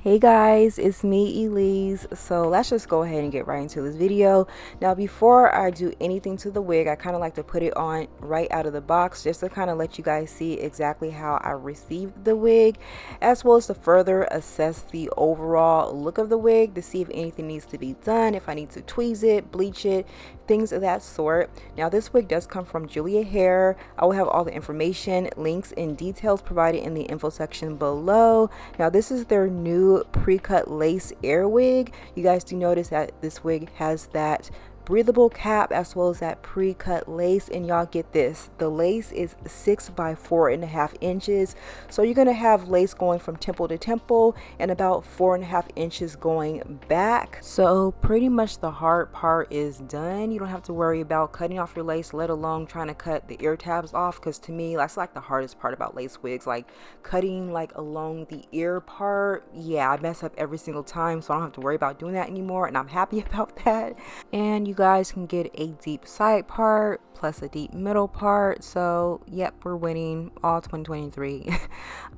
Hey guys, it's me Elise. So let's just go ahead and get right into this video. Now before I do anything to the wig, I kind of like to put it on right out of the box just to kind of let you guys see exactly how I received the wig, as well as to further assess the overall look of the wig to see if anything needs to be done, if I need to tweeze it, bleach it, things of that sort. Now this wig does come from JuliaHair. I will have all the information, links, and details provided in the info section below. Now this is their new pre-cut lace air wig. You guys do notice that this wig has that breathable cap as well as that pre-cut lace, and y'all get this, the lace is 6 by 4.5 inches, so you're gonna have lace going from temple to temple and about 4.5 inches going back. So pretty much the hard part is done. You don't have to worry about cutting off your lace, let alone trying to cut the ear tabs off, because to me that's like the hardest part about lace wigs, like cutting like along the ear part. Yeah, I mess up every single time, so I don't have to worry about doing that anymore, and I'm happy about that. And you guys can get a deep side part plus a deep middle part. So yep, we're winning all 2023.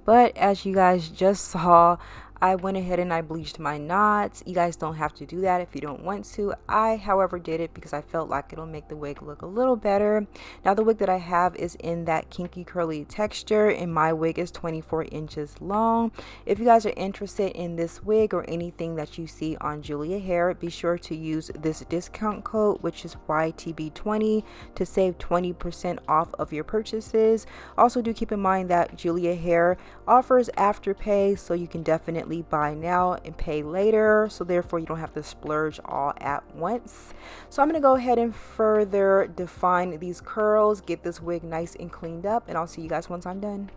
But as you guys just saw, I went ahead and I bleached my knots. You guys don't have to do that if you don't want to. I, however, did it because I felt like it'll make the wig look a little better. Now the wig that I have is in that kinky curly texture, and my wig is 24 inches long. If you guys are interested in this wig or anything that you see on JuliaHair, be sure to use this discount code, which is YTB20, to save 20% off of your purchases. Also do keep in mind that JuliaHair offers afterpay, so you can definitely buy now and pay later, so therefore you don't have to splurge all at once. So I'm going to go ahead and further define these curls, get this wig nice and cleaned up, and I'll see you guys once I'm done.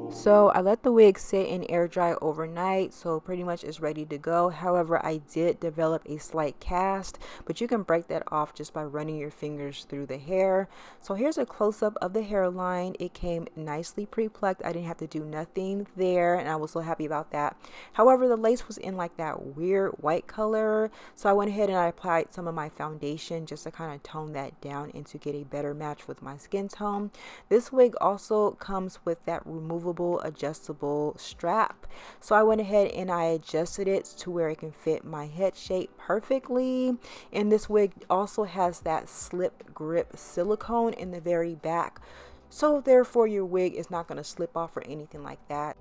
So I let the wig sit and air dry overnight, so pretty much it's ready to go. However, I did develop a slight cast, but you can break that off just by running your fingers through the hair. So here's a close-up of the hairline. It came nicely pre-plucked. I didn't have to do nothing there, and I was so happy about that. However, the lace was in like that weird white color, so I went ahead and I applied some of my foundation just to kind of tone that down and to get a better match with my skin tone. This wig also comes with that removable adjustable strap, so I went ahead and I adjusted it to where it can fit my head shape perfectly. And this wig also has that slip grip silicone in the very back, so therefore your wig is not going to slip off or anything like that.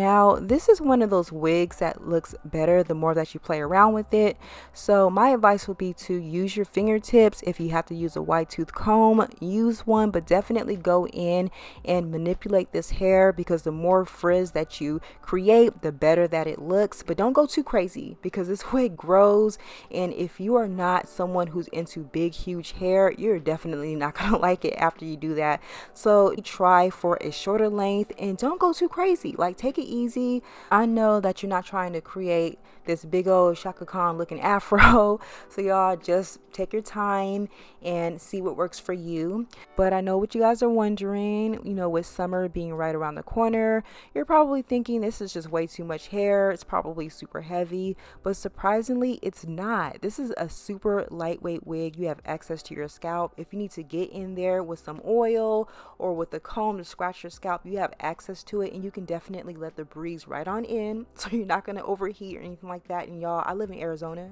Now, this is one of those wigs that looks better the more that you play around with it. So my advice would be to use your fingertips. If you have to use a wide tooth comb, use one, but definitely go in and manipulate this hair, because the more frizz that you create, the better that it looks. But don't go too crazy, because this wig grows, and if you are not someone who's into big huge hair, you're definitely not gonna like it after you do that. So try for a shorter length and don't go too crazy. Like, take it easy. I know that you're not trying to create this big old Shaka Khan looking afro, so y'all just take your time and see what works for you. But I know what you guys are wondering, you know, with summer being right around the corner, you're probably thinking this is just way too much hair, it's probably super heavy, but surprisingly it's not. This is a super lightweight wig. You have access to your scalp. If you need to get in there with some oil or with a comb to scratch your scalp, you have access to it, and you can definitely let the breeze right on in, so you're not going to overheat or anything like that. And y'all, I live in Arizona,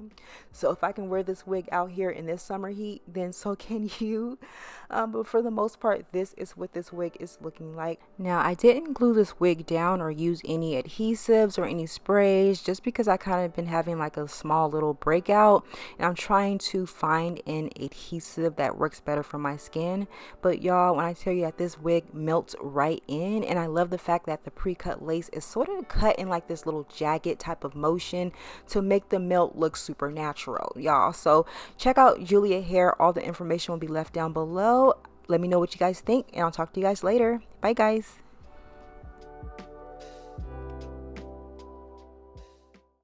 so if I can wear this wig out here in this summer heat, then so can you. But for the most part, this is what this wig is looking like. Now, I didn't glue this wig down or use any adhesives or any sprays, just because I kind of been having like a small little breakout, and I'm trying to find an adhesive that works better for my skin. But y'all, when I tell you that this wig melts right in, and I love the fact that the pre-cut lace is sort of cut in like this little jagged type of motion to make the melt look super natural, y'all. So check out JuliaHair. All the information will be left down below. Let me know what you guys think, and I'll talk to you guys later. Bye guys.